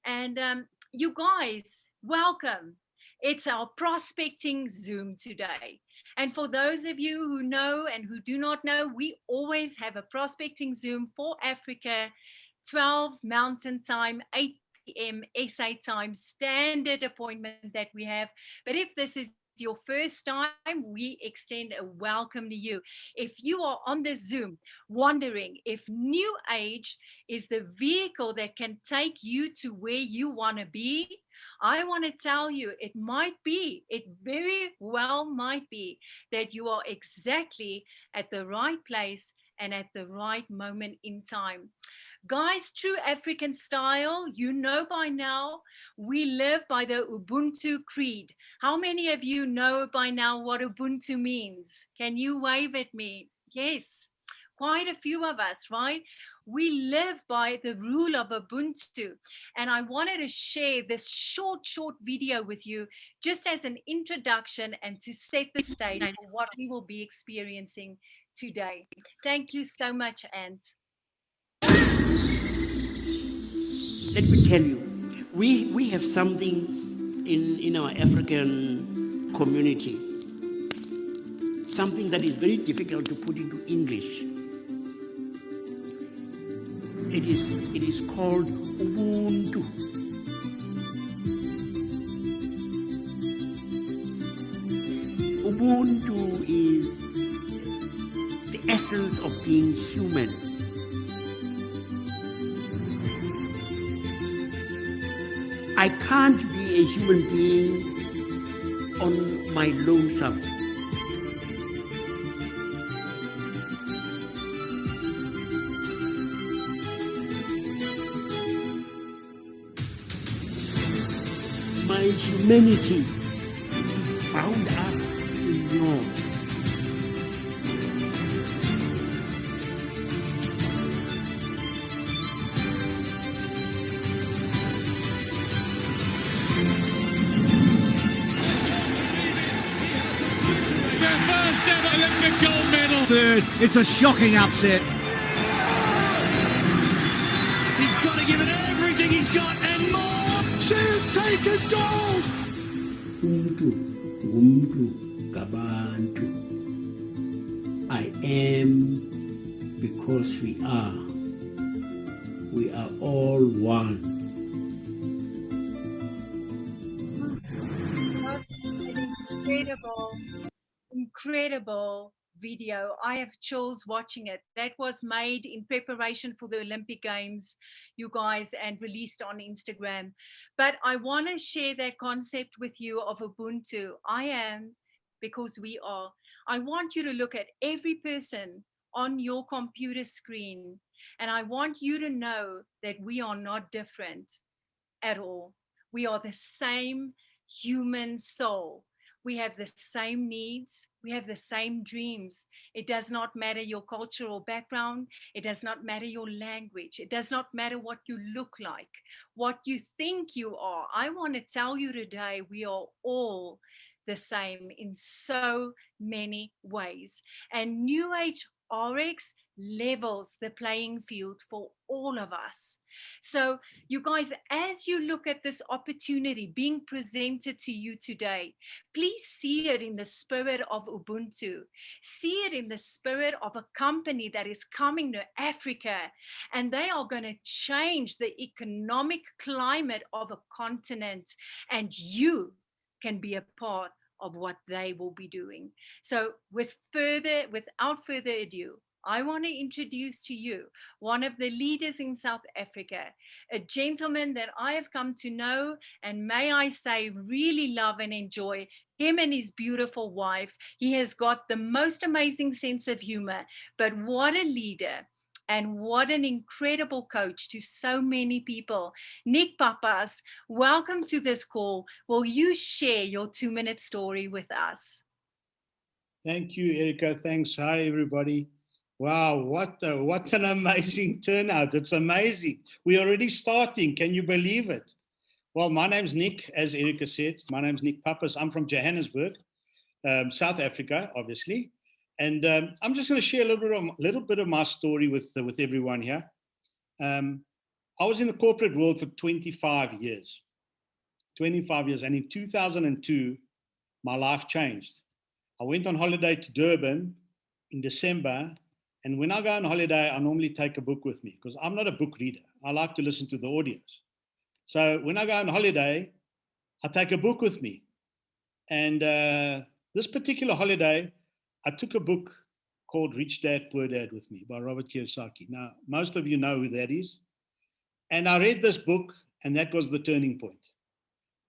And you guys, welcome. It's our prospecting Zoom today. And for those of you who know and who do not know, we always have a prospecting Zoom for Africa, 12 Mountain Time, 8 p.m. SA time, standard appointment that we have. But if this is your first time, we extend a welcome to you. If you are on this Zoom wondering if New Age is the vehicle that can take you to where you want to be, I want to tell you, it might be, it very well might be that you are exactly at the right place and at the right moment in time. Guys, true African style, you know by now, we live by the Ubuntu creed. How many of you know by now what Ubuntu means? Can you wave at me? Yes, quite a few of us, right? We live by the rule of Ubuntu. And I wanted to share this short video with you just as an introduction and to set the stage for what we will be experiencing today. Thank you so much, Ant. Let me tell you, we have something in our African community, something that is very difficult to put into English. It is called Ubuntu. Ubuntu is the essence of being human. I can't be a human being on my lonesome. My humanity is bound up in yours. Their first ever Olympic gold medal. Third, it's a shocking upset. He's got to give it everything he's got and more. She's taken gold. Umtu, umtu, gabantu. I am because we are. We are all one. Incredible video. I have chills watching it. That was made in preparation for the Olympic Games, you guys, and released on Instagram. But I want to share that concept with you of Ubuntu. I am because we are. I want you to look at every person on your computer screen, and I want you to know that we are not different at all. We are the same human soul. We have the same needs. We have the same dreams. It does not matter your cultural background. It does not matter your language. It does not matter what you look like, what you think you are. I want to tell you today, we are all the same in so many ways. And New Age RX levels the playing field for all of us. So, you guys, as you look at this opportunity being presented to you today, please see it in the spirit of Ubuntu. See it in the spirit of a company that is coming to Africa, and they are going to change the economic climate of a continent, and you can be a part of what they will be doing. So without further ado, I want to introduce to you one of the leaders in South Africa, a gentleman that I have come to know and, may I say, really love and enjoy. Him and his beautiful wife. He has got the most amazing sense of humor, but what a leader and what an incredible coach to so many people. Nic Papas, welcome to this call. Will you share your 2-minute story with us? Thank you, Erika. Thanks. Hi, everybody. Wow, what an amazing turnout. It's amazing. We're already starting. Can you believe it? Well, my name's Nic, as Erika said. My name's Nic Papas. I'm from Johannesburg, South Africa, obviously. And I'm just going to share a little bit of my story with everyone here. I was in the corporate world for 25 years. 25 years. And in 2002, my life changed. I went on holiday to Durban in December. And when I go on holiday, I normally take a book with me because I'm not a book reader. I like to listen to the audios. So when I go on holiday, I take a book with me. And this particular holiday, I took a book called Rich Dad, Poor Dad with me by Robert Kiyosaki. Now, most of you know who that is. And I read this book, and that was the turning point.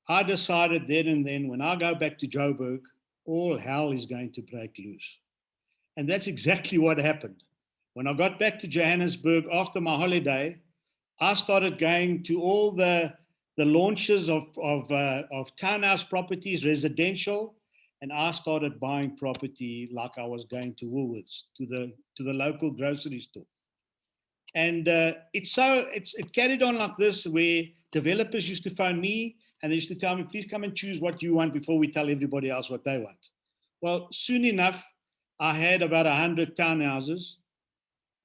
I decided then and then, when I go back to Joburg, all hell is going to break loose. And that's exactly what happened. When I got back to Johannesburg after my holiday, I started going to all the launches of townhouse properties, residential, and I started buying property like I was going to Woolworths, to the local grocery store. And it carried on like this, where developers used to phone me and they used to tell me, please come and choose what you want before we tell everybody else what they want. Well, soon enough, I had about 100 townhouses,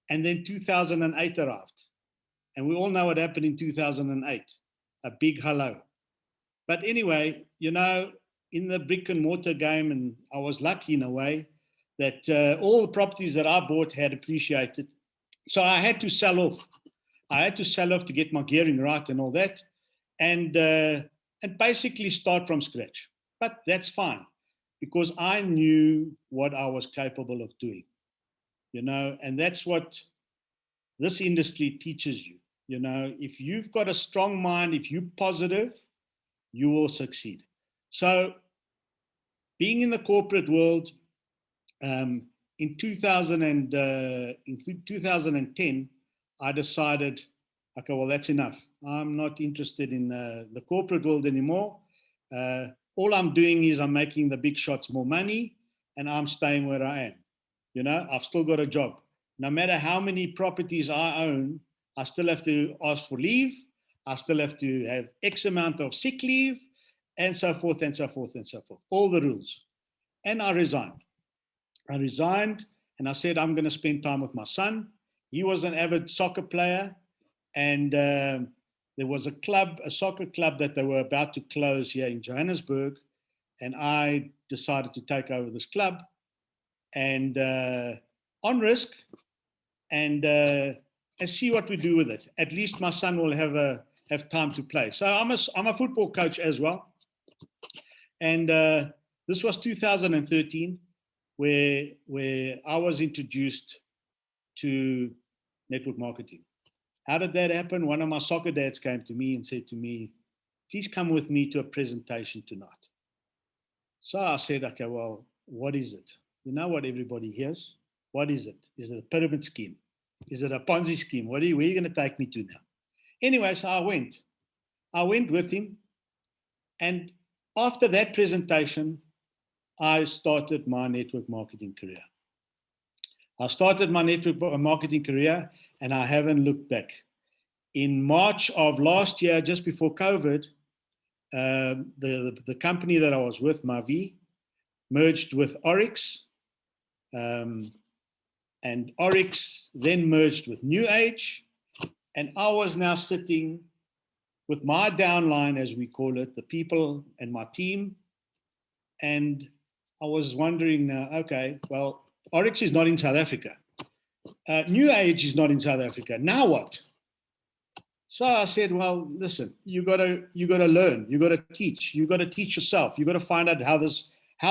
and then 2008 arrived. And we all know what happened in 2008, a big hello. But anyway, you know, in the brick and mortar game, and I was lucky in a way that all the properties that I bought had appreciated. So I had to sell off. I had to sell off to get my gearing right and all that, and basically start from scratch. But that's fine, because I knew what I was capable of doing, you know, and that's what this industry teaches you. You know, if you've got a strong mind, if you're positive, you will succeed. So being in the corporate world, in 2010, I decided, okay, well, that's enough. I'm not interested in the corporate world anymore. All I'm doing is I'm making the big shots more money, and I'm staying where I am. You know, I've still got a job. No matter how many properties I own, I still have to ask for leave. I still have to have X amount of sick leave, and so forth and so forth and so forth. All the rules. And I resigned. I resigned, and I said, I'm going to spend time with my son. He was an avid soccer player, and there was a soccer club that they were about to close here in Johannesburg, and I decided to take over this club, and on risk, and see what we do with it. At least my son will have time to play. So I'm a football coach as well, and this was 2013. Where I was introduced to network marketing. How did that happen? One of my soccer dads came to me and said to me, please come with me to a presentation tonight. So I said, okay, well, what is it? You know what everybody hears? What is it? Is it a pyramid scheme? Is it a Ponzi scheme? Where are you going to take me to now? Anyway, so I went. I went with him. And after that presentation, I started my network marketing career. I started my network marketing career, and I haven't looked back. In March of last year, just before COVID, the company that I was with, Merwe, merged with Oryx, and Oryx then merged with NewAge, and I was now sitting with my downline, as we call it, the people and my team, and I was wondering, okay, well, Oryx is not in South Africa. NewAge is not in South Africa. Now what? So I said, well, listen, you gotta learn, you gotta teach yourself, you gotta find out how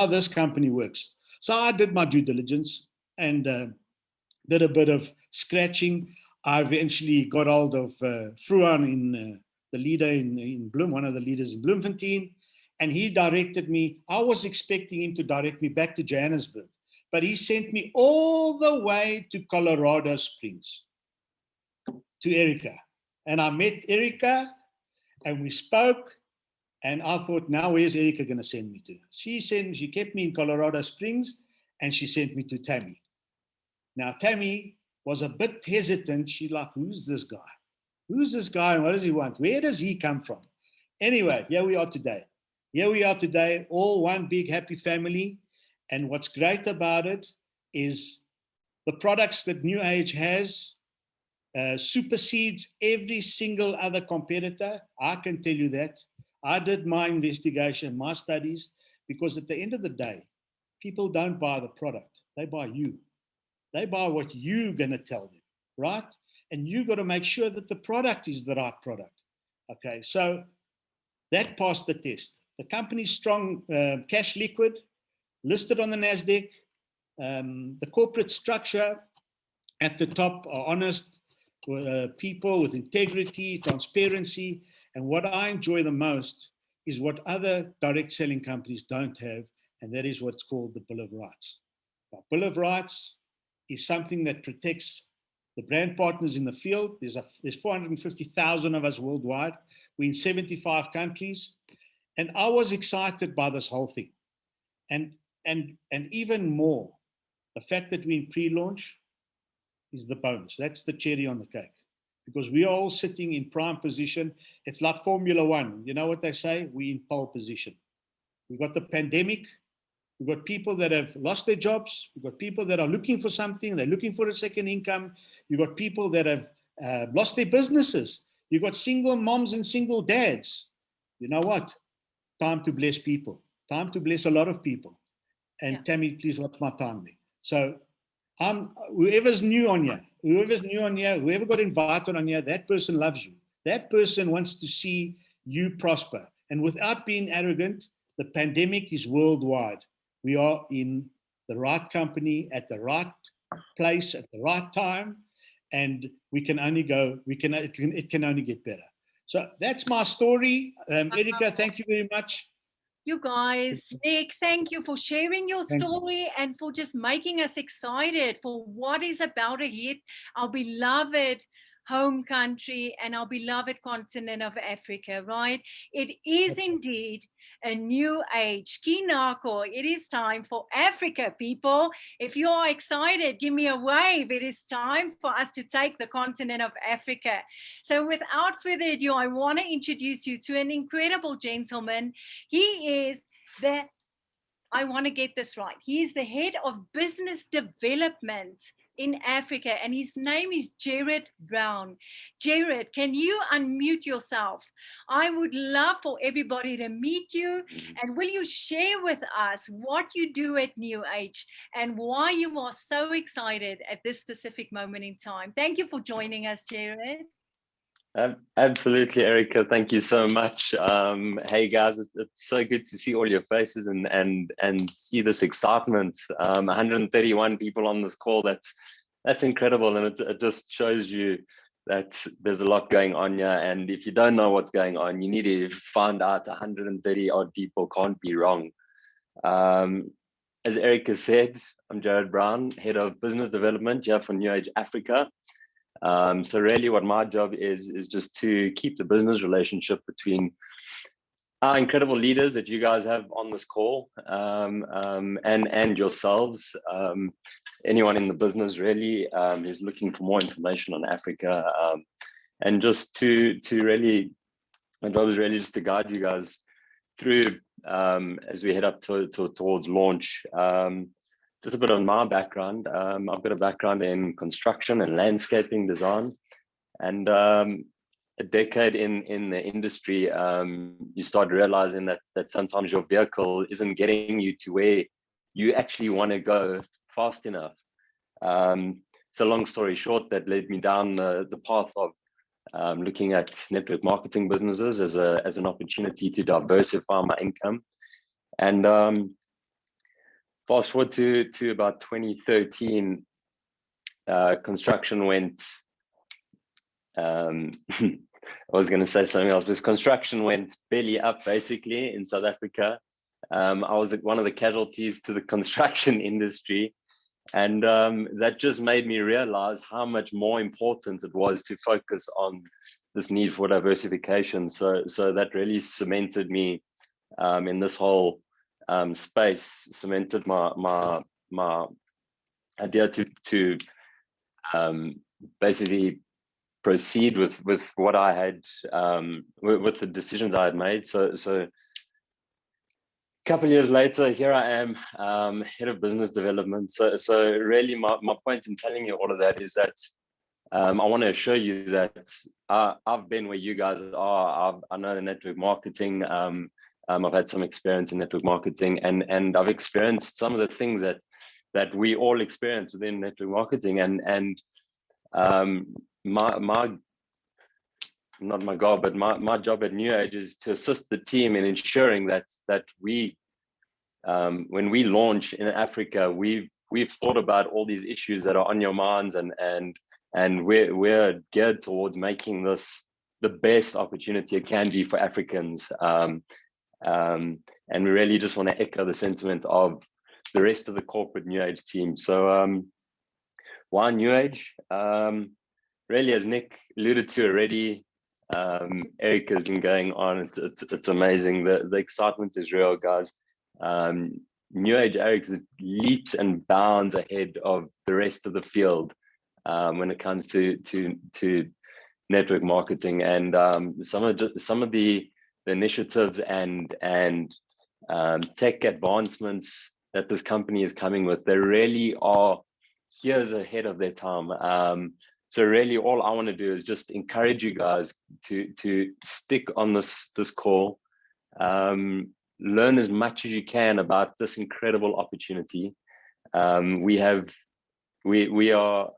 this company works. So I did my due diligence and did a bit of scratching. I eventually got hold of Bruyn, the leader in Bloem, one of the leaders in Bloemfontein. And he directed me. I was expecting him to direct me back to Johannesburg, but he sent me all the way to Colorado Springs, to Erika. And I met Erika, and we spoke, and I thought, now where's Erika going to send me to? She kept me in Colorado Springs, and she sent me to Tammy. Now, Tammy was a bit hesitant. She's like, who's this guy? Who's this guy, and what does he want? Where does he come from? Anyway, here we are today. Here we are today, all one big happy family. And what's great about it is the products that NewAge has supersedes every single other competitor. I can tell you that. I did my investigation, my studies, because at the end of the day, people don't buy the product. They buy you. They buy what you're going to tell them, right? And you got to make sure that the product is the right product. Okay, so that passed the test. The company's strong, cash liquid, listed on the NASDAQ. The corporate structure at the top are honest people with integrity, transparency. And what I enjoy the most is what other direct selling companies don't have, and that is what's called the Bill of Rights. Now, Bill of Rights is something that protects the brand partners in the field. There's 450,000 of us worldwide. We're in 75 countries. And I was excited by this whole thing. And even more, the fact that we're in pre-launch is the bonus. That's the cherry on the cake. Because we are all sitting in prime position. It's like Formula One. You know what they say? We're in pole position. We've got the pandemic. We've got people that have lost their jobs. We've got people that are looking for something. They're looking for a second income. You've got people that have lost their businesses. You've got single moms and single dads. You know what? Time to bless people. Time to bless a lot of people. And yeah. Tammy, please watch my time there. So whoever's new on here, whoever got invited on here, that person loves you. That person wants to see you prosper. And without being arrogant, the pandemic is worldwide. We are in the right company at the right place at the right time, and we can only go. It can only get better. So that's my story. Erika, thank you very much. You guys, Nic, thank you for sharing your story and for just making us excited for what is about to hit our beloved home country and our beloved continent of Africa, right? It is indeed a new age. Kinako, it is time for Africa, people. If you are excited, give me a wave. It is time for us to take the continent of Africa. So without further ado, I want to introduce you to an incredible gentleman. He is I want to get this right. He is the head of business development in Africa, and his name is Jared Bruyn. Jared, can you unmute yourself? I would love for everybody to meet you, and will you share with us what you do at NewAge and why you are so excited at this specific moment in time? Thank you for joining us, Jared. Absolutely, Erika. Thank you so much. Hey guys, it's so good to see all your faces and see this excitement. 131 people on this call. That's incredible, and it just shows you that there's a lot going on here. And if you don't know what's going on, you need to find out. 130 odd people can't be wrong. As Erika said, I'm Jared Bruyn, head of business development here for NewAge Africa. So really what my job is just to keep the business relationship between our incredible leaders that you guys have on this call and yourselves, anyone in the business really is looking for more information on Africa, and just to really, my job is really just to guide you guys through as we head up towards launch. Just a bit of my background. I've got a background in construction and landscaping design, and a decade in the industry, you start realizing that sometimes your vehicle isn't getting you to where you actually want to go fast enough. So long story short, that led me down the path of looking at network marketing businesses as an opportunity to diversify my income. And fast forward to about 2013, construction went, I was going to say something else, but construction went belly up basically in South Africa. I was one of the casualties to the construction industry. And that just made me realize how much more important it was to focus on this need for diversification. So that really cemented me in this whole space, cemented my idea to basically proceed with what I had, with the decisions I had made. So a couple of years later, here I am, head of business development. So really my point in telling you all of that is that I want to assure you that I've been where you guys are. I know the network marketing. I've had some experience in network marketing, and I've experienced some of the things that we all experience within network marketing. And my not my goal, but my job at NewAge is to assist the team in ensuring that we, when we launch in Africa, we've thought about all these issues that are on your minds, and we're geared towards making this the best opportunity it can be for Africans. And we really just want to echo the sentiment of the rest of the corporate NewAge team. So why NewAge? Really, as Nic alluded to already, Erika has been going on. It's amazing. The excitement is real, guys. NewAge Erika leaps and bounds ahead of the rest of the field when it comes to network marketing, and some of the initiatives and tech advancements that this company is coming with. They really are years ahead of their time. So really, all I want to do is just encourage you guys to stick on this call, learn as much as you can about this incredible opportunity. We are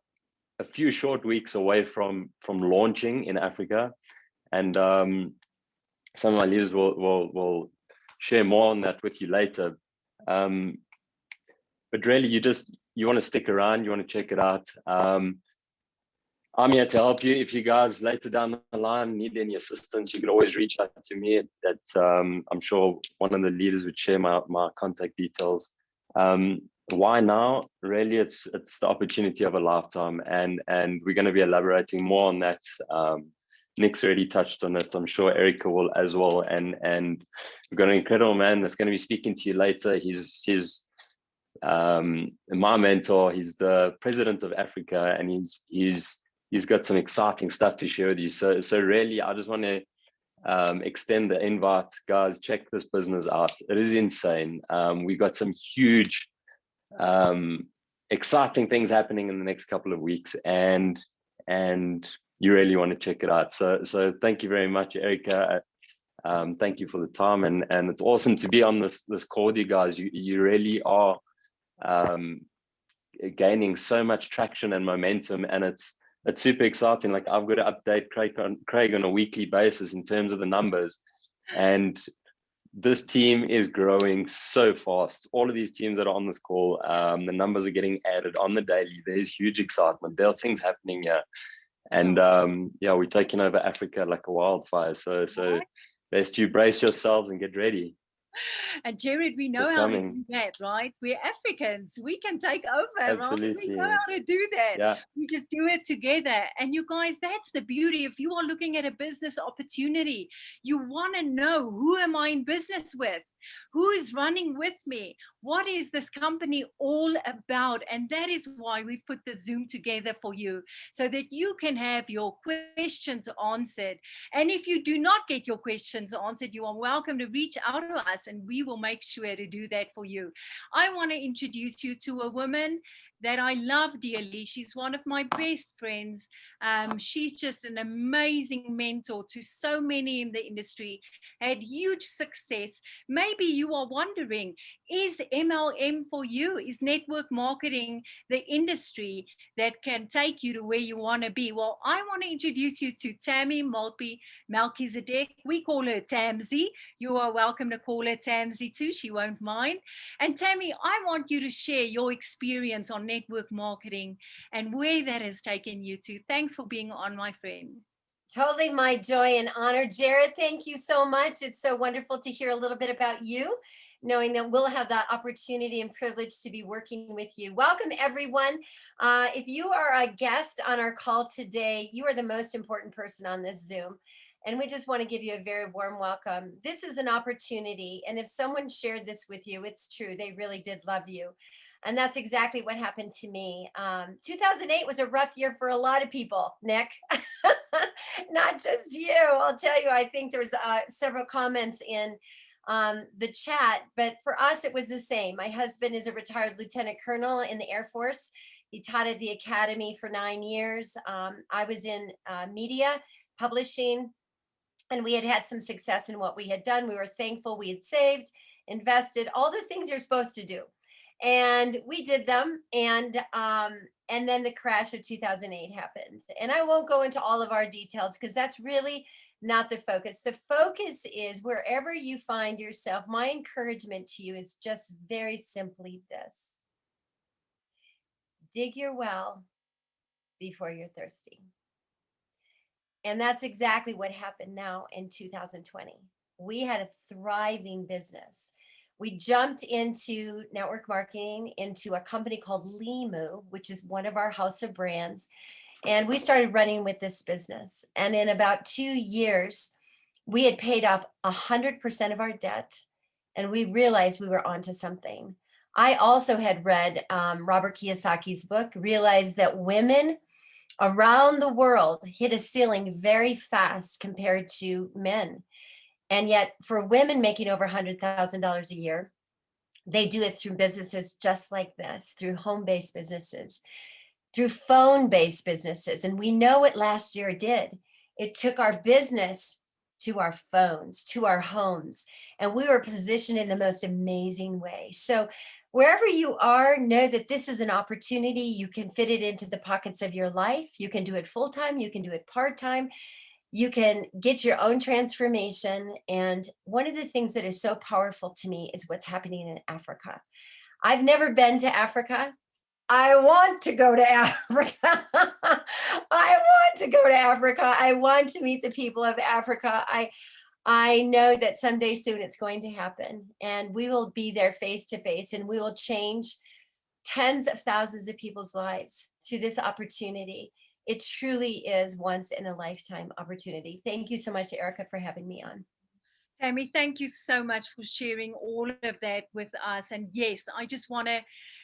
a few short weeks away from launching in Africa, and some of my leaders will share more on that with you later. But really, you want to stick around, you want to check it out. I'm here to help you. If you guys later down the line need any assistance, you can always reach out to me. I'm sure one of the leaders would share my contact details. Why now? Really, it's the opportunity of a lifetime, and we're going to be elaborating more on that. Nic's already touched on it. I'm sure Erika will as well. And we've got an incredible man that's going to be speaking to you later. He's my mentor. He's the president of Africa, and he's got some exciting stuff to share with you. So really, I just want to extend the invite, guys. Check this business out. It is insane. We've got some huge, exciting things happening in the next couple of weeks, and you really want to check it out. So thank you very much, Erika. Thank you for the time, and it's awesome to be on this call with you guys. You really are gaining so much traction and momentum, and it's super exciting. Like, I've got to update Craig on a weekly basis in terms of the numbers, and this team is growing so fast. All of these teams that are on this call, the numbers are getting added on the daily. There's huge excitement. There are things happening here, and we're taking over Africa like a wildfire. So best you brace yourselves and get ready. And Jared, we know how to do that, right? We're Africans. We can take over, Absolutely. right? We know how to do that. Yeah. We just do it together. And you guys, that's the beauty. If you are looking at a business opportunity, you want to know, who am I in business with? Who is running with me? What is this company all about? And that is why we've put the Zoom together for you, so that you can have your questions answered. And if you do not get your questions answered, you are welcome to reach out to us, and we will make sure to do that for you. I want to introduce you to a woman that I love dearly. She's one of my best friends. She's just an amazing mentor to so many in the industry, had huge success. Maybe you are wondering, is MLM for you? Is network marketing the industry that can take you to where you want to be? Well, I want to introduce you to Tammy Melchisedeck. We call her Tamzy. You are welcome to call her Tamzy too. She won't mind. And Tammy, I want you to share your experience on network marketing and where that has taken you to. Thanks for being on, my friend. Totally my joy and honor. Jared, thank you so much. It's so wonderful to hear a little bit about you, knowing that we'll have that opportunity and privilege to be working with you. Welcome, everyone. If you are a guest on our call today, you are the most important person on this Zoom. And we just want to give you a very warm welcome. This is an opportunity. And if someone shared this with you, it's true. They really did love you. And that's exactly what happened to me. 2008 was a rough year for a lot of people, Nic. Not just you. I'll tell you, I think there's several comments in the chat, but for us, it was the same. My husband is a retired lieutenant colonel in the Air Force. He taught at the academy for 9 years. I was in media, publishing, and we had had some success in what we had done. We were thankful. We had saved, invested, all the things you're supposed to do. And we did them. And then the crash of 2008 happened. And I won't go into all of our details because that's really not the focus. The focus is wherever you find yourself, my encouragement to you is just very simply this: dig your well before you're thirsty. And that's exactly what happened now in 2020. We had a thriving business. We jumped into network marketing, into a company called Limu, which is one of our house of brands. And we started running with this business. And in about 2 years, we had paid off 100% of our debt. And we realized we were onto something. I also had read Robert Kiyosaki's book, realized that women around the world hit a ceiling very fast compared to men. And yet for women making over $100,000 a year, they do it through businesses just like this, through home-based businesses, through phone-based businesses. And we know what last year did. It took our business to our phones, to our homes, and we were positioned in the most amazing way. So wherever you are, know that this is an opportunity. You can fit it into the pockets of your life. You can do it full-time. You can do it part-time. You can get your own transformation. And one of the things that is so powerful to me is what's happening in Africa. I've never been to Africa. I want to go to Africa. I want to go to Africa. I want to meet the people of Africa. I know that someday soon it's going to happen, and we will be there face to face, and we will change tens of thousands of people's lives through this opportunity. It truly is once in a lifetime opportunity. Thank you so much, Erika, for having me on. Tammy, thank you so much for sharing all of that with us. And yes, I just want to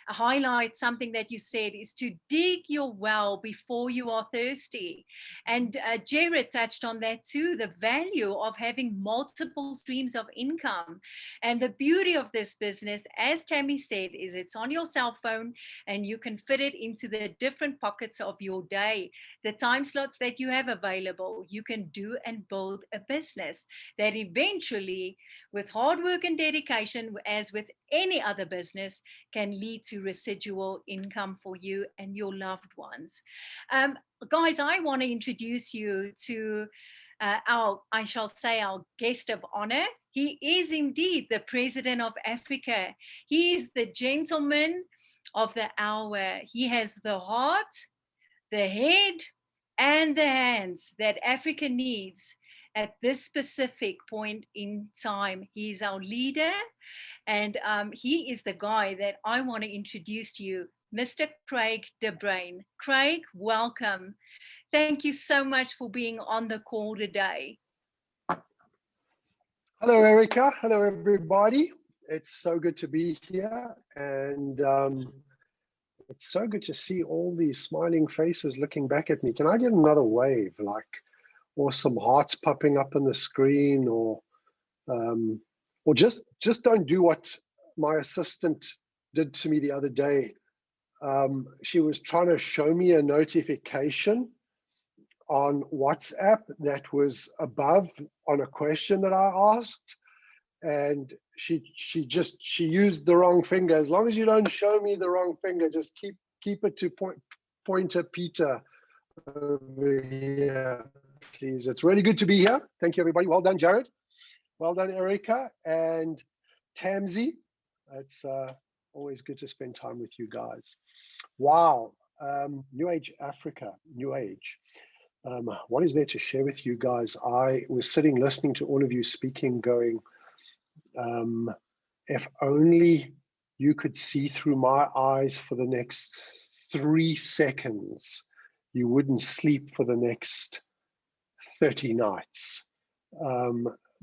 highlight something that you said, is to dig your well before you are thirsty. And Jared touched on that too, the value of having multiple streams of income. And the beauty of this business, as Tammy said, is it's on your cell phone and you can fit it into the different pockets of your day, the time slots that you have available. You can do and build a business that eventually, with hard work and dedication, as with any other business, can lead to residual income for you and your loved ones. Guys, I want to introduce you to our guest of honor. He is indeed the President of Africa. He is the gentleman of the hour. He has the heart, the head, and the hands that Africa needs at this specific point in time. He's our leader, and he is the guy that I want to introduce to you, Mr. Craig de Bruyn. Craig, welcome. Thank you so much for being on the call today. Hello, Erika. Hello, everybody. It's so good to be here, and it's so good to see all these smiling faces looking back at me. Can I get another wave, or some hearts popping up on the screen, or just don't do what my assistant did to me the other day. She was trying to show me a notification on WhatsApp that was above on a question that I asked, and she used the wrong finger. As long as you don't show me the wrong finger, just keep it to pointer Peter over here, please. It's really good to be here. Thank you, everybody. Well done, Jared. Well done, Erika and Tamzy. It's always good to spend time with you guys. Wow. NewAge Africa, NewAge. What is there to share with you guys? I was sitting listening to all of you speaking, going, if only you could see through my eyes for the next 3 seconds, you wouldn't sleep for the next 30 nights.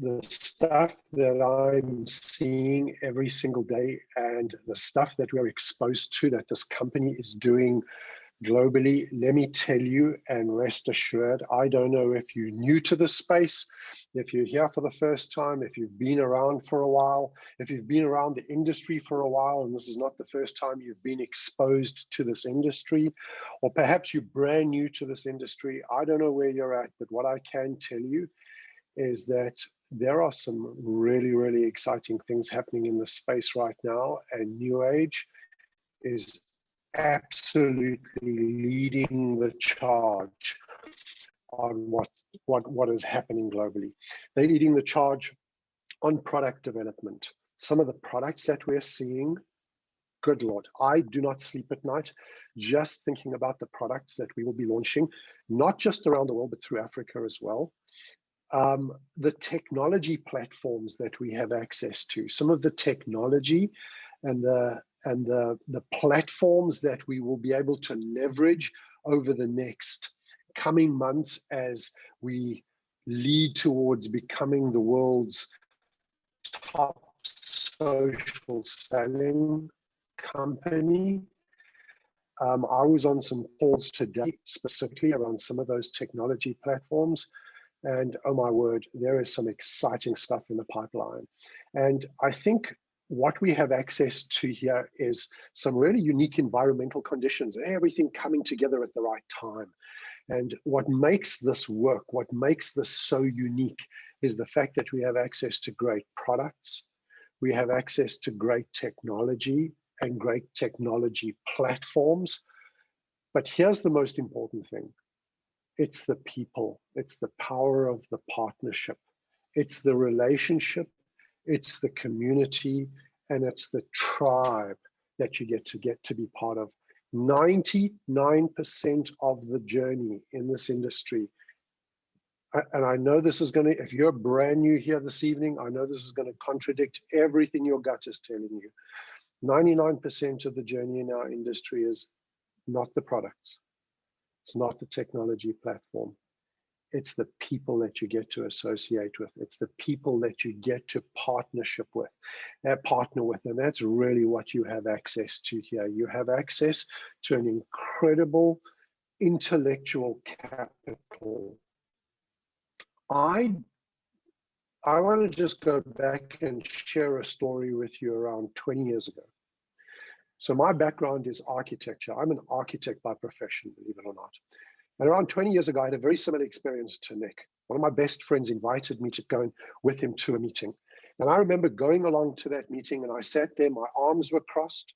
The stuff that I'm seeing every single day, and the stuff that we're exposed to, that this company is doing globally. Let me tell you, and rest assured, I don't know if you're new to this space, if you're here for the first time, if you've been around for a while, if you've been around the industry for a while, and this is not the first time you've been exposed to this industry, or perhaps you're brand new to this industry. I don't know where you're at, but what I can tell you is that there are some really, really exciting things happening in the space right now, and NewAge is absolutely leading the charge on what is happening globally. They're leading the charge on product development. Some of the products that we're seeing, good Lord, I do not sleep at night just thinking about the products that we will be launching, not just around the world, but through Africa as well. The technology platforms that we have access to, some of the technology and the platforms that we will be able to leverage over the next coming months as we lead towards becoming the world's top social selling company. I was on some calls today specifically around some of those technology platforms. And oh my word, there is some exciting stuff in the pipeline. And I think what we have access to here is some really unique environmental conditions, everything coming together at the right time. And what makes this work, what makes this so unique is the fact that we have access to great products, we have access to great technology and great technology platforms. But here's the most important thing. It's the people, it's the power of the partnership, it's the relationship, it's the community, and it's the tribe that you get to be part of. 99% of the journey in this industry, and I know this is going to, if you're brand new here this evening, I know this is going to contradict everything your gut is telling you. 99% of the journey in our industry is not the products. It's not the technology platform. It's the people that you get to associate with. It's the people that you get to partner with. And that's really what you have access to here. You have access to an incredible intellectual capital. I want to just go back and share a story with you around 20 years ago. So my background is architecture. I'm an architect by profession, believe it or not. And around 20 years ago, I had a very similar experience to Nic. One of my best friends invited me to go with him to a meeting. And I remember going along to that meeting, and I sat there, my arms were crossed,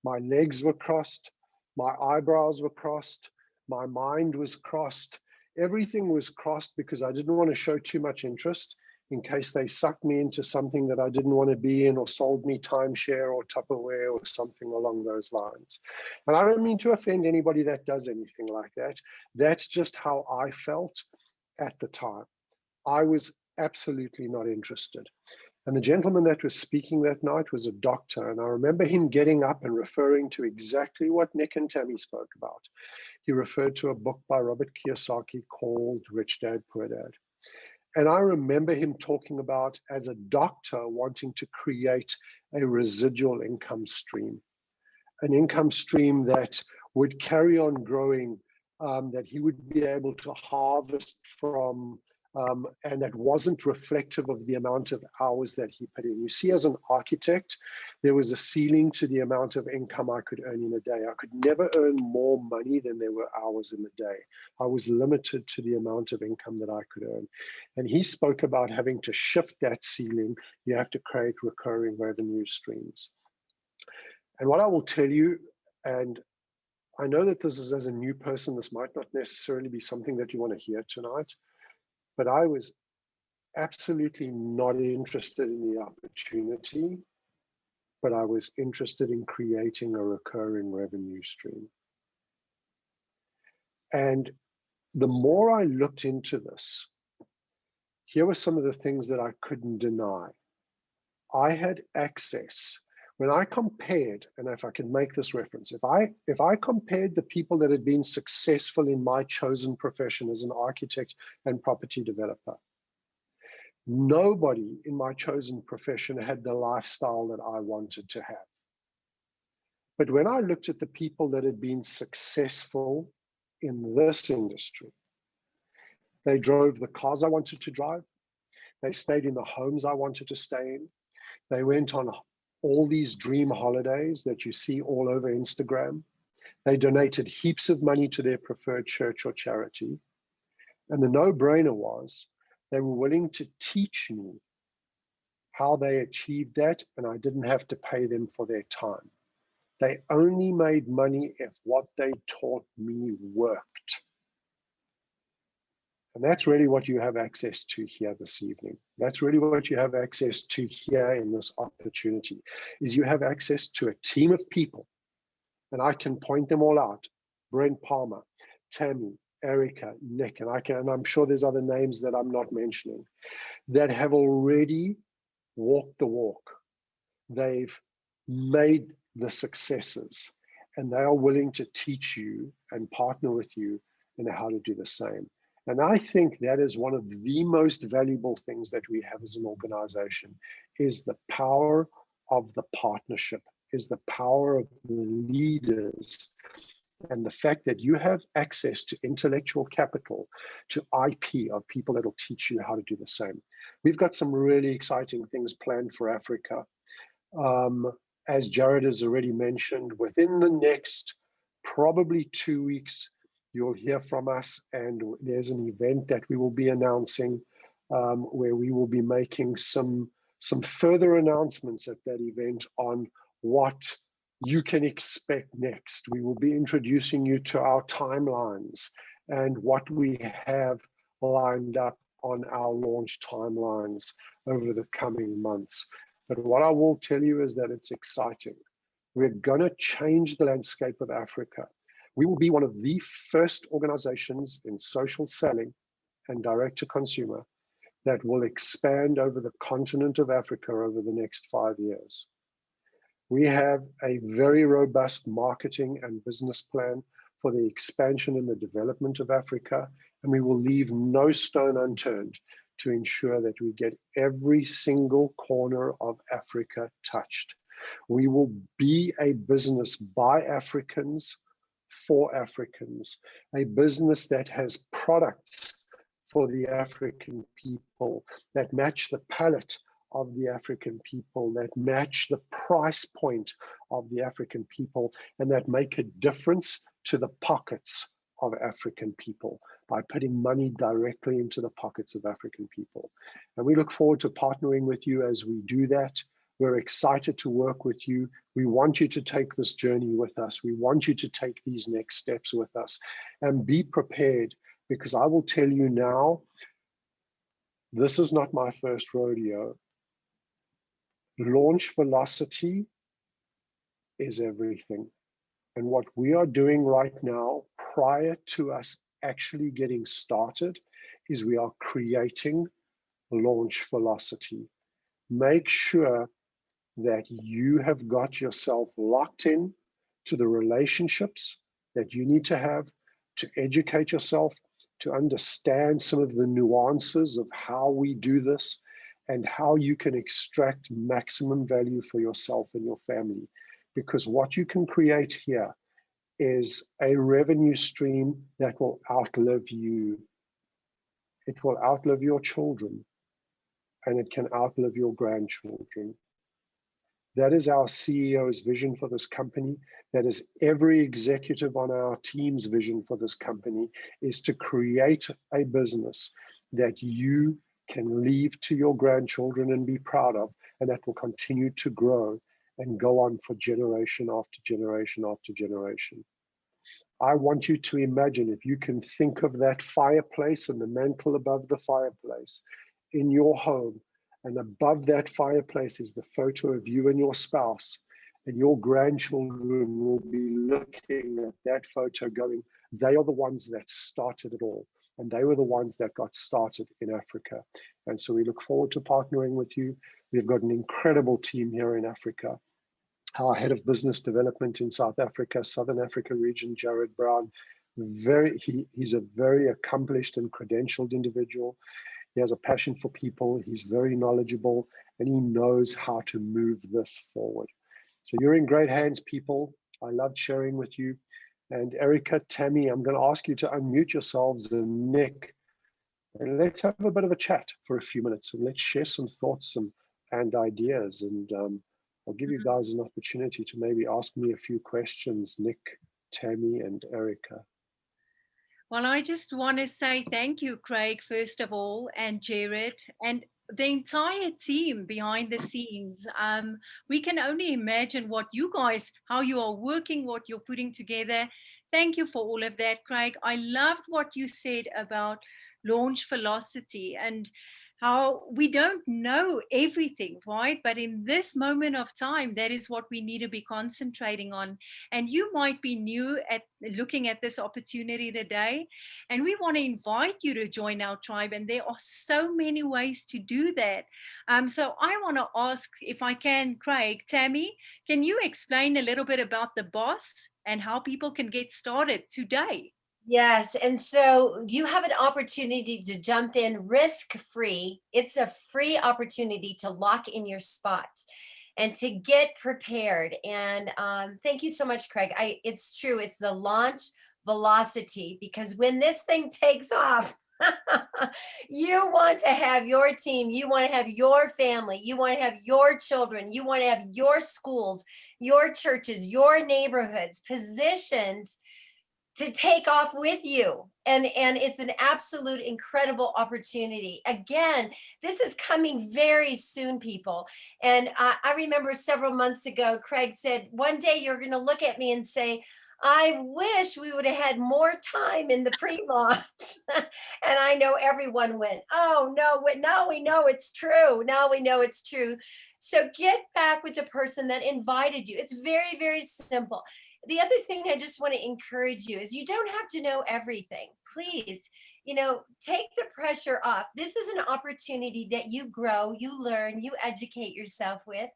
my legs were crossed, my eyebrows were crossed, my mind was crossed. Everything was crossed because I didn't want to show too much interest in case they sucked me into something that I didn't want to be in, or sold me timeshare or Tupperware or something along those lines. And I don't mean to offend anybody that does anything like that. That's just how I felt at the time. I was absolutely not interested. And the gentleman that was speaking that night was a doctor. And I remember him getting up and referring to exactly what Nic and Tammy spoke about. He referred to a book by Robert Kiyosaki called Rich Dad, Poor Dad. And I remember him talking about, as a doctor, wanting to create a residual income stream, an income stream that would carry on growing, that he would be able to harvest from, and that wasn't reflective of the amount of hours that he put in. You see, as an architect, there was a ceiling to the amount of income I could earn in a day. I could never earn more money than there were hours in the day. I was limited to the amount of income that I could earn. And he spoke about having to shift that ceiling. You have to create recurring revenue streams. And what I will tell you, and I know that this is, as a new person, this might not necessarily be something that you want to hear tonight, but I was absolutely not interested in the opportunity, but I was interested in creating a recurring revenue stream. And the more I looked into this, here were some of the things that I couldn't deny. I had access. When I compared, and if I can make this reference, if I compared the people that had been successful in my chosen profession as an architect and property developer, nobody in my chosen profession had the lifestyle that I wanted to have. But when I looked at the people that had been successful in this industry, they drove the cars I wanted to drive. They stayed in the homes I wanted to stay in. They went on all these dream holidays that you see all over Instagram. They donated heaps of money to their preferred church or charity. And the no-brainer was they were willing to teach me how they achieved that, and I didn't have to pay them for their time. They only made money if what they taught me worked. And that's really what you have access to here this evening. That's really what you have access to here in this opportunity, is you have access to a team of people, and I can point them all out. Brent Palmer, Tammy, Erika, Nic, and I'm sure there's other names that I'm not mentioning, that have already walked the walk. They've made the successes, and they are willing to teach you and partner with you in how to do the same. And I think that is one of the most valuable things that we have as an organization, is the power of the partnership, is the power of the leaders, and the fact that you have access to intellectual capital, to IP of people that will teach you how to do the same. We've got some really exciting things planned for Africa. As Jared has already mentioned, within the next probably 2 weeks, you'll hear from us, and there's an event that we will be announcing where we will be making some further announcements at that event on what you can expect next. We will be introducing you to our timelines and what we have lined up on our launch timelines over the coming months. But what I will tell you is that it's exciting. We're going to change the landscape of Africa. We will be one of the first organizations in social selling and direct to consumer that will expand over the continent of Africa over the next 5 years. We have a very robust marketing and business plan for the expansion and the development of Africa, and we will leave no stone unturned to ensure that we get every single corner of Africa touched. We will be a business by Africans, for Africans, a business that has products for the African people that match the palate of the African people, that match the price point of the African people, and that make a difference to the pockets of African people by putting money directly into the pockets of African people. And we look forward to partnering with you as we do that. We're excited to work with you. We want you to take this journey with us. We want you to take these next steps with us, and be prepared, because I will tell you now, this is not my first rodeo. Launch velocity is everything. And what we are doing right now, prior to us actually getting started, is we are creating launch velocity. Make sure that you have got yourself locked in to the relationships that you need to have to educate yourself, to understand some of the nuances of how we do this and how you can extract maximum value for yourself and your family. Because what you can create here is a revenue stream that will outlive you. It will outlive your children, and it can outlive your grandchildren. That is our CEO's vision for this company. That is every executive on our team's vision for this company, is to create a business that you can leave to your grandchildren and be proud of, and that will continue to grow and go on for generation after generation after generation. I want you to imagine, if you can think of that fireplace and the mantle above the fireplace in your home, and above that fireplace is the photo of you and your spouse, and your grandchildren will be looking at that photo going, they are the ones that started it all. And they were the ones that got started in Africa. And so we look forward to partnering with you. We've got an incredible team here in Africa. Our head of business development in South Africa, Southern Africa region, Jared Bruyn, he's a very accomplished and credentialed individual. He has a passion for people. He's very knowledgeable, and he knows how to move this forward. So you're in great hands, people. I loved sharing with you. And Erika, Tammy, I'm going to ask you to unmute yourselves, and Nic, and let's have a bit of a chat for a few minutes, and let's share some thoughts and ideas. And I'll give you guys an opportunity to maybe ask me a few questions, Nic, Tammy, and Erika. Well, I just want to say thank you, Craig, first of all, and Jared, and the entire team behind the scenes. We can only imagine what you guys, how you are working, what you're putting together. Thank you for all of that, Craig. I loved what you said about launch velocity and how we don't know everything, right? But in this moment of time, that is what we need to be concentrating on. And you might be new at looking at this opportunity today, and we want to invite you to join our tribe. And there are so many ways to do that. So I want to ask, if I can, Craig, Tammy, can you explain a little bit about the boss and how people can get started today? Yes. And so you have an opportunity to jump in risk-free. It's a free opportunity to lock in your spot and to get prepared. And thank you so much, Craig. It's true. It's the launch velocity, because when this thing takes off, you want to have your team, you want to have your family, you want to have your children, you want to have your schools, your churches, your neighborhoods positioned to take off with you. And it's an absolute incredible opportunity. Again, this is coming very soon, people. And I remember several months ago, Craig said, one day you're going to look at me and say, I wish we would have had more time in the pre-launch. And I know everyone went, oh no, now we know it's true. Now we know it's true. So get back with the person that invited you. It's very, very simple. The other thing I just want to encourage you is you don't have to know everything. Please, take the pressure off. This is an opportunity that you grow, you learn, you educate yourself with.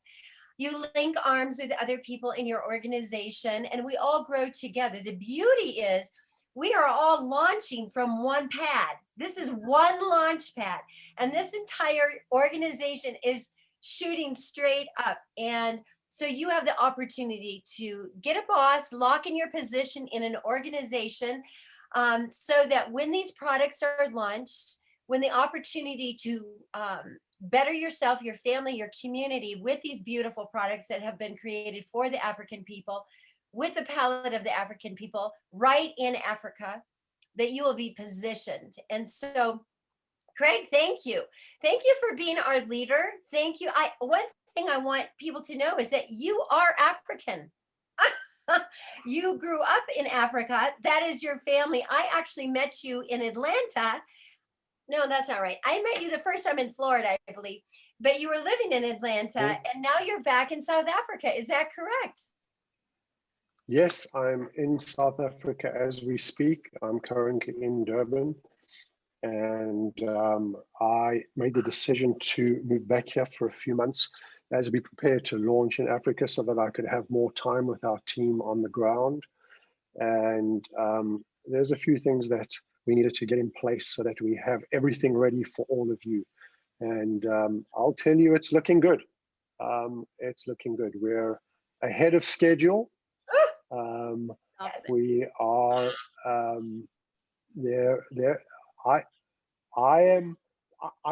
You link arms with other people in your organization, and we all grow together. The beauty is we are all launching from one pad. This is one launch pad, and this entire organization is shooting straight up. And so you have the opportunity to get a boss, lock in your position in an organization, so that when these products are launched, when the opportunity to better yourself, your family, your community with these beautiful products that have been created for the African people, with the palette of the African people, right in Africa, that you will be positioned. And so, Craig, thank you. Thank you for being our leader. Thank you. One thing I want people to know is that you are African. You grew up in Africa. That is your family. I actually met you in Atlanta. No, that's not right. I met you the first time in Florida, I believe, but you were living in Atlanta, and now you're back in South Africa. Is that correct? Yes, I'm in South Africa as we speak. I'm currently in Durban, and I made the decision to move back here for a few months as we prepare to launch in Africa, so that I could have more time with our team on the ground. And there's a few things that we needed to get in place so that we have everything ready for all of you. And I'll tell you, it's looking good. It's looking good. We're ahead of schedule. We are there. I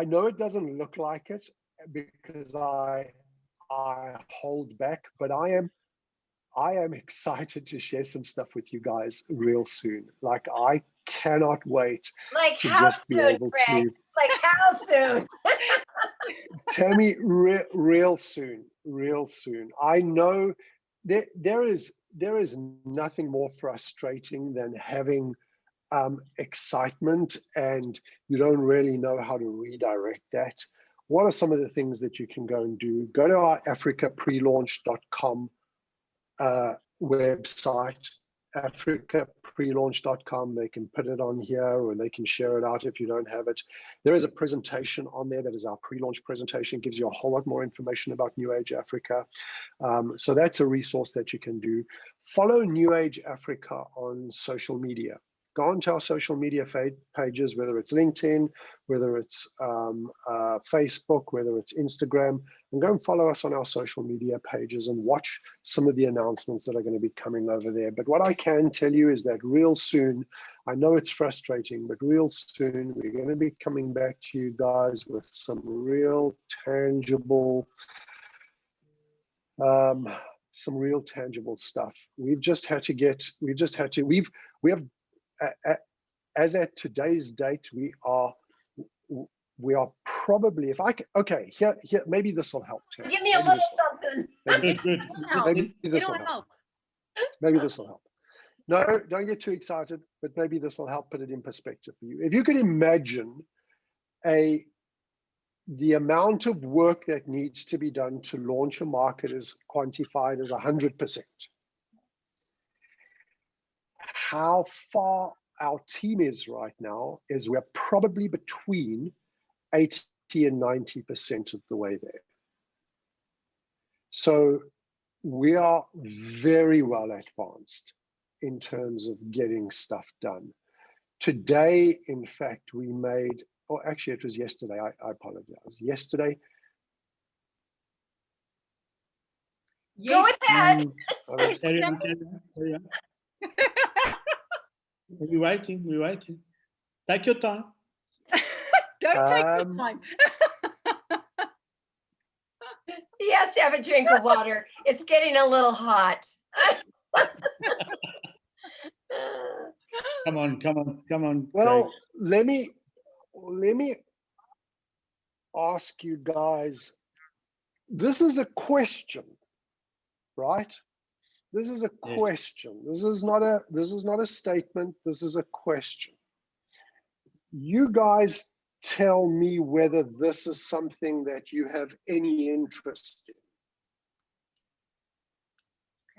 know it doesn't look like it because I hold back, but I am excited to share some stuff with you guys real soon. Like, I cannot wait to just be able to. Like, how soon? Tell me real soon. I know there is nothing more frustrating than having excitement and you don't really know how to redirect that. What are some of the things that you can go and do? Go to our africaprelaunch.com website, africaprelaunch.com. They can put it on here, or they can share it out if you don't have it. There is a presentation on there that is our pre-launch presentation. It gives you a whole lot more information about NewAge Africa. So that's a resource that you can do. Follow NewAge Africa on social media. go onto our social media pages, whether it's LinkedIn, whether it's Facebook, whether it's Instagram, and go and follow us on our social media pages and watch some of the announcements that are going to be coming over there. But what I can tell you is that real soon, I know it's frustrating, but real soon we're going to be coming back to you guys with some real tangible stuff. We have, as at today's date, we are probably, if I can, okay, here, maybe this will help. Tim. Give me a little something. Good. Maybe this will help. Maybe this will help. No, don't get too excited, but maybe this will help put it in perspective for you. If you could imagine the amount of work that needs to be done to launch a market is quantified as 100%. How far our team is right now is we're probably between 80 and 90% of the way there. So we are very well advanced in terms of getting stuff done. Today, in fact, we made, or actually it was yesterday, I apologize. Yesterday. Go ahead. We're waiting. Take your time. Don't take your time. He has to have a drink of water. It's getting a little hot. Come on. Well, let me ask you guys, this is a question, right? This is a question. This is not a statement. This is a question. You guys tell me whether this is something that you have any interest in.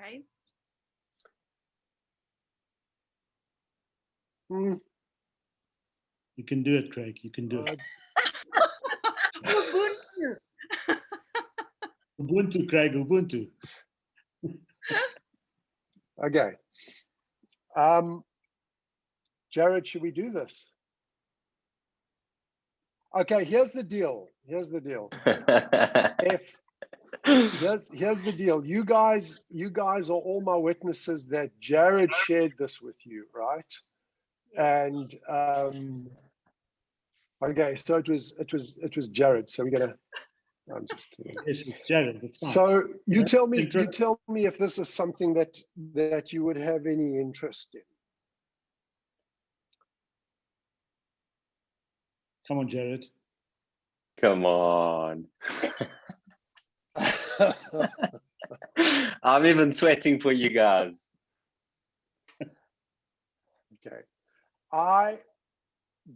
Okay. You can do it, Craig. You can do it. Ubuntu, Craig. Ubuntu. Okay. Jared, should we do this? Okay, here's the deal. Here's the deal. Here's the deal. You guys are all my witnesses that Jared shared this with you, right? And okay, so it was Jared. So we're gonna. I'm just kidding. Yes, it's Jared. It's fine. So you tell me if this is something that you would have any interest in. Come on, Jared. Come on. I'm even sweating for you guys. Okay. I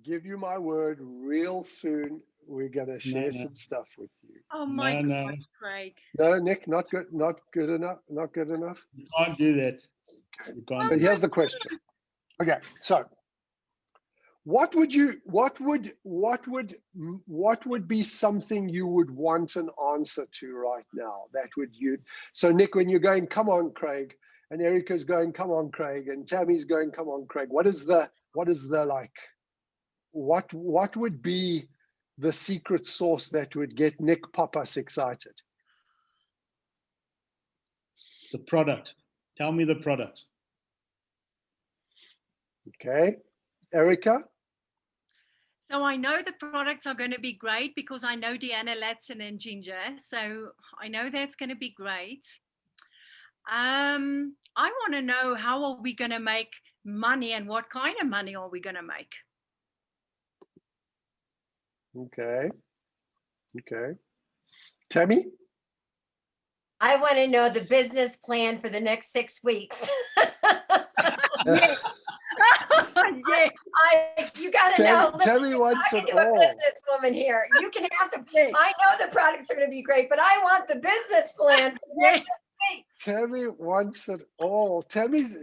give you my word, real soon we're gonna share some stuff with you. Oh my God, Craig. No, Nick, not good enough. You can't do that. Okay. You can't So do here's the question. Okay, so what would be something you would want an answer to right now? So Nick, when you're going, come on, Craig, and Erika's going, come on, Craig, and Tammy's going, come on, Craig. What would be the secret sauce that would get Nic Papas excited? The product. Tell me the product. Okay, Erika? So I know the products are going to be great because I know Deanna Latson and Ginger. So I know that's going to be great. I want to know, how are we going to make money and what kind of money are we going to make? Okay. Tammy? I want to know the business plan for the next 6 weeks. You got to know. Tammy wants it all. A businesswoman here. You can have I know the products are going to be great, but I want the business plan for the next 6 weeks. Tammy wants it all. Tammy's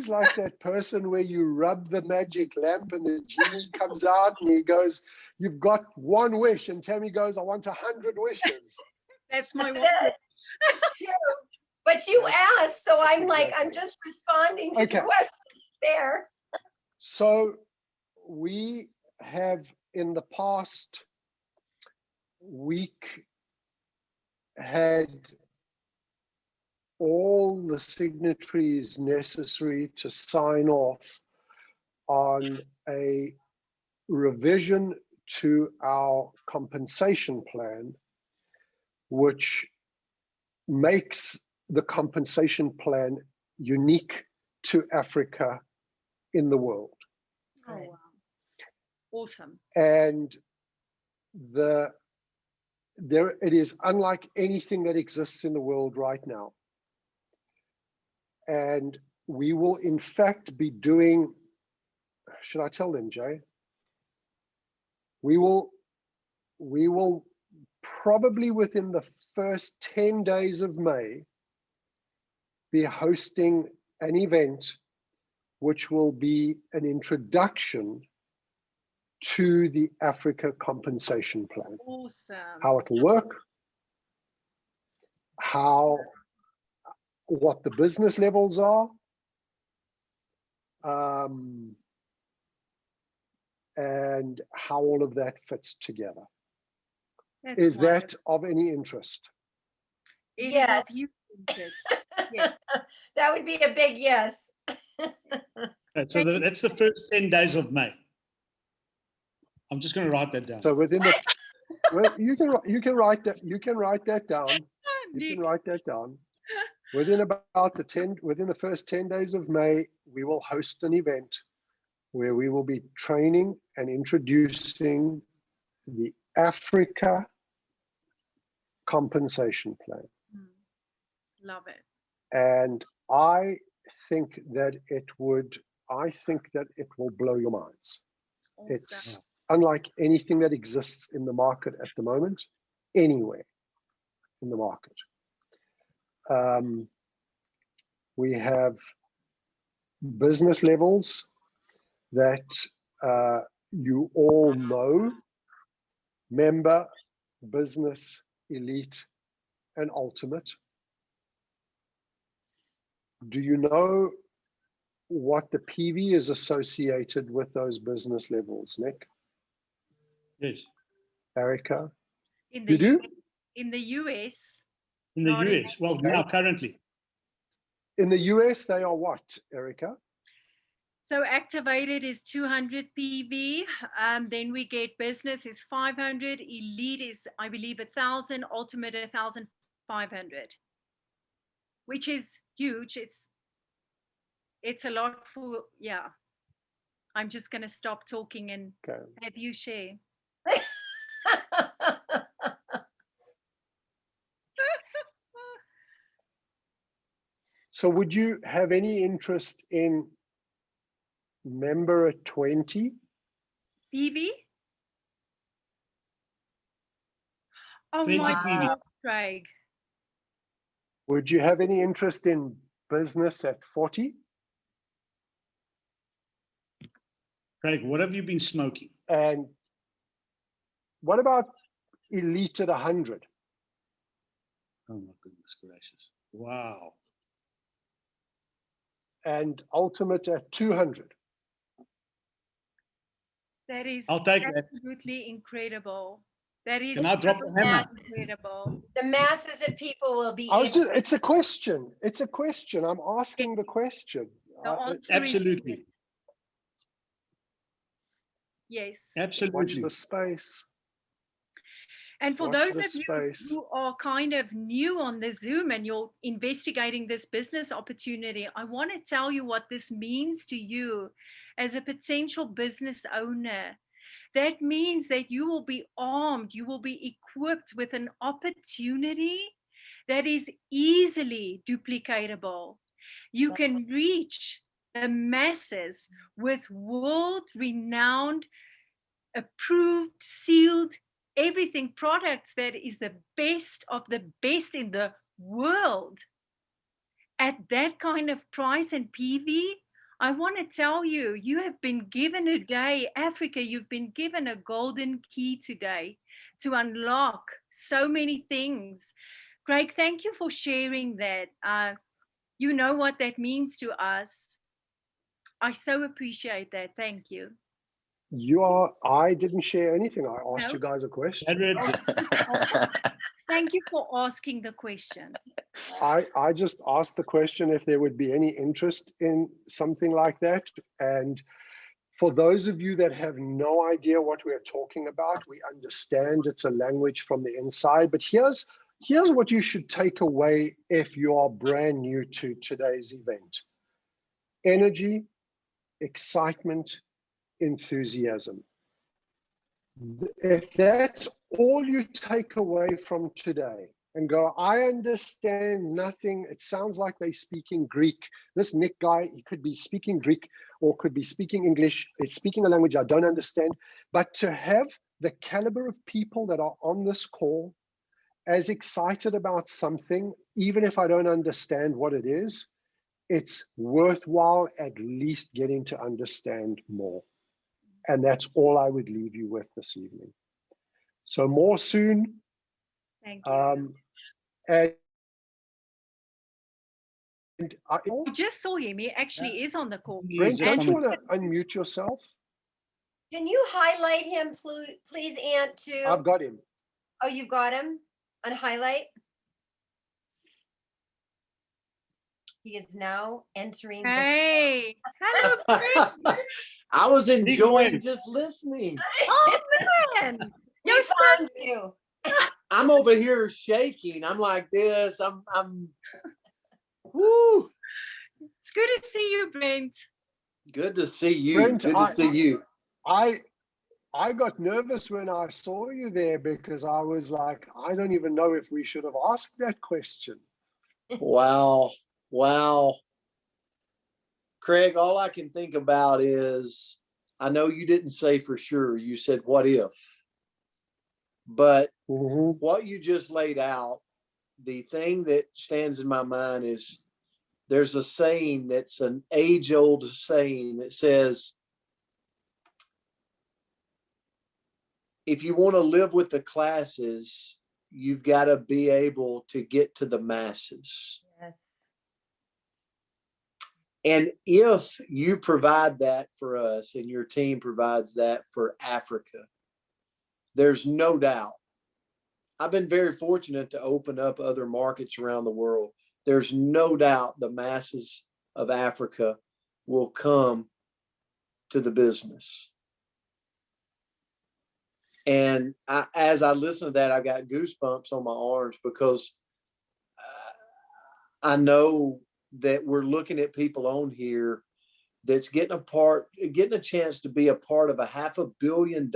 like that person where you rub the magic lamp and the genie comes out and he goes, "You've got one wish," and Tammy goes, "I want 100 wishes." That's my one. That's true. But you asked, so I'm just responding to the question there. So we have in the past week had all the signatories necessary to sign off on a revision to our compensation plan, which makes the compensation plan unique to Africa in the world. Oh, wow. Awesome. And it is unlike anything that exists in the world right now. And we will in fact be doing, should I tell them, Jay? We will probably within the first 10 days of May be hosting an event which will be an introduction to the Africa compensation plan. Awesome. How it will work, what the business levels are, and how all of that fits together. That's Is wonderful. that of any interest? It is Yes. of huge interest. Yes. That would be a big yes. So that's the first 10 days of May. I'm just going to write that down. So within the, well, you can write that down. You can write that down. Within the first 10 days of May, we will host an event where we will be training and introducing the Africa compensation plan. Love it. And I think that it will blow your minds. Awesome. It's unlike anything that exists in the market at the moment, anywhere in the market. We have business levels that you all know: member, business, elite, and ultimate. Do you know what the PV is associated with those business levels, Nic? Yes. Erika? In the You do? In the US. In the Not in US. Well, now currently. In the US, they are what, Erika? So activated is 200 PV. Then we get business is 500. Elite is, I believe, 1,000. Ultimate 1,500, which is huge. It's a lot for, yeah. I'm just going to stop talking and have you share. So would you have any interest in member at 20? PV? Oh 20 my PV. God, Craig. Would you have any interest in business at 40? Craig, what have you been smoking? And what about elite at 100? Oh my goodness gracious. Wow. And ultimate at 200? That is I'll take that. absolutely incredible. That is Can I drop the hammer? incredible. The masses of people will be. It's a question. It's a question. I'm asking the question. The answer is Absolutely. yes. Absolutely. Watch the space. And for Watch those the of you space. who are kind of new on the Zoom and you're investigating this business opportunity, I want to tell you what this means to you as a potential business owner. That means that you will be armed, you will be equipped with an opportunity that is easily duplicatable. You can reach the masses with world-renowned, approved, sealed, everything products that is the best of the best in the world at that kind of price and PV. I want to tell you, you have been given a day, Africa, you've been given a golden key today to unlock so many things. Craig, thank you for sharing that. You know what that means to us. I so appreciate that. Thank you. I didn't share anything. I asked No? you guys a question. Thank you for asking the question. I just asked the question if there would be any interest in something like that. And for those of you that have no idea what we're talking about, we understand it's a language from the inside, but here's what you should take away if you are brand new to today's event. Energy, excitement, enthusiasm. If that's all you take away from today and go, I understand nothing. It sounds like they're speaking Greek. This Nic guy, he could be speaking Greek or could be speaking English. He's speaking a language I don't understand. But to have the caliber of people that are on this call as excited about something, even if I don't understand what it is, it's worthwhile at least getting to understand more. And that's all I would leave you with this evening. So more soon. Thank you. And I just saw him. He actually is on the call. Brent, don't you want to unmute yourself? Can you highlight him, please, Aunt, too? I've got him. Oh, you've got him on highlight? He is now entering. Hey, hello, Brent. I was enjoying just listening. Oh, man. We found you. I'm over here shaking. I'm like this. I'm woo. It's good to see you, Brent. Good to see you. Brent, good to see you. I got nervous when I saw you there because I was like, I don't even know if we should have asked that question. Wow. Craig, all I can think about is, I know you didn't say for sure. You said, what if? But what you just laid out, the thing that stands in my mind is there's a saying that's an age-old saying that says, if you want to live with the classes, you've got to be able to get to the masses. Yes. And if you provide that for us and your team provides that for Africa, there's no doubt. I've been very fortunate to open up other markets around the world. There's no doubt the masses of Africa will come to the business. And as I listen to that, I got goosebumps on my arms because I know that we're looking at people on here that's getting a chance to be a part of a $500 million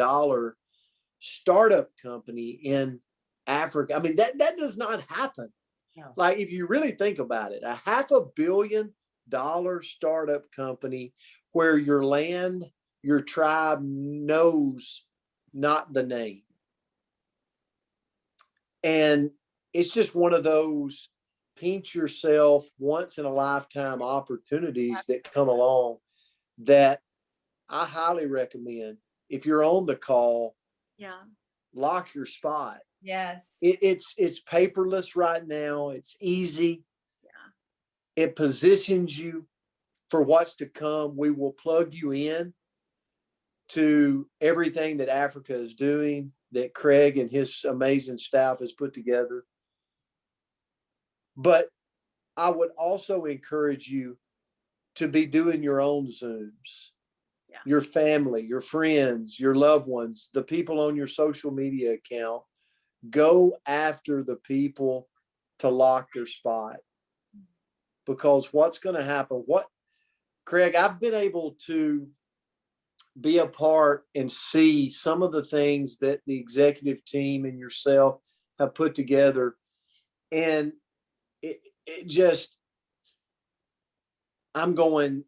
startup company in Africa. I mean, that does not happen. No. Like, if you really think about it, a $500 million startup company where your land, your tribe knows not the name. And it's just one of those pinch yourself once in a lifetime opportunities that come along that I highly recommend. If you're on the call, lock your spot. Yes. It's paperless right now. It's easy. Yeah. It positions you for what's to come. We will plug you in to everything that Africa is doing, that Craig and his amazing staff has put together. But I would also encourage you to be doing your own Zooms, your family, your friends, your loved ones, the people on your social media account. Go after the people to lock their spot. Because what's going to happen, Craig, I've been able to be a part and see some of the things that the executive team and yourself have put together. And it just, I'm going,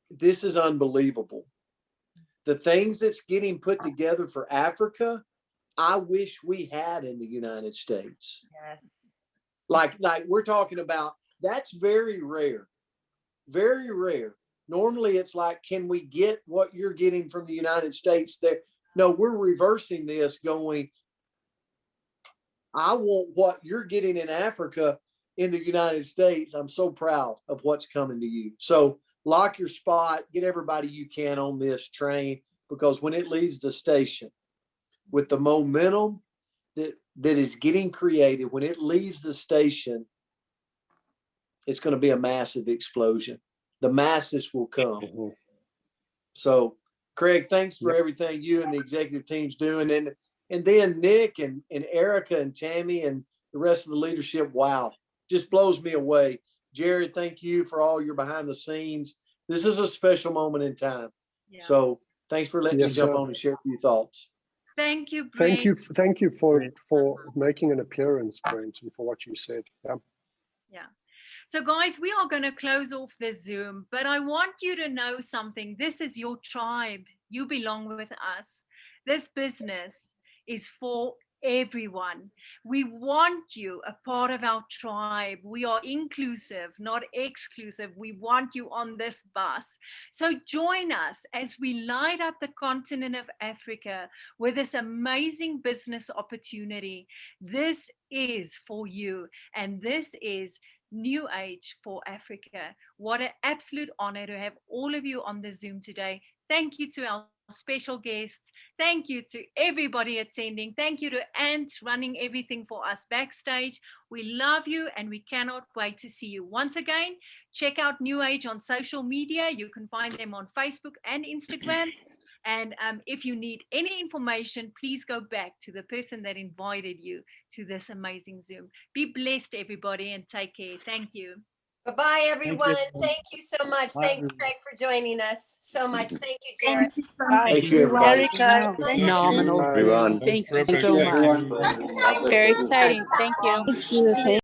this is unbelievable. The things that's getting put together for Africa, I wish we had in the United States. Yes. Like we're talking about, that's very rare. Very rare. Normally it's like, can we get what you're getting from the United States there? No, we're reversing this, going, I want what you're getting in Africa in the United States. I'm so proud of what's coming to you. So lock your spot, get everybody you can on this train, because when it leaves the station, with the momentum that is getting created, when it leaves the station, it's going to be a massive explosion. The masses will come. So, Craig, thanks for everything you and the executive team's doing. And then Nick and Erika and Tammy and the rest of the leadership, wow, just blows me away. Jared, thank you for all your behind the scenes. This is a special moment in time. Yeah. So thanks for letting me jump on and share a few thoughts. Thank you, Brent. Thank you for making an appearance, Brent, and for what you said. Yeah. So guys, we are going to close off this Zoom, but I want you to know something. This is your tribe. You belong with us. This business is for everyone. We want you a part of our tribe. We are inclusive, not exclusive. We want you on this bus. So join us as we light up the continent of Africa with this amazing business opportunity. This is for you, and this is NewAge for Africa. What an absolute honor to have all of you on the Zoom today. Thank you to our special guests. Thank you to everybody attending. Thank you to Ant running everything for us backstage. We love you and we cannot wait to see you. Once again, check out NewAge on social media. You can find them on Facebook and Instagram. And if you need any information, please go back to the person that invited you to this amazing Zoom. Be blessed, everybody, and take care. Thank you. Bye-bye, everyone. Thank you so much. Thank you, Craig, for joining us so much. Thank you, Jared. Thank you, Erika. Phenomenal. Everyone. Thank you so much. Very exciting. Thank you. Thank you.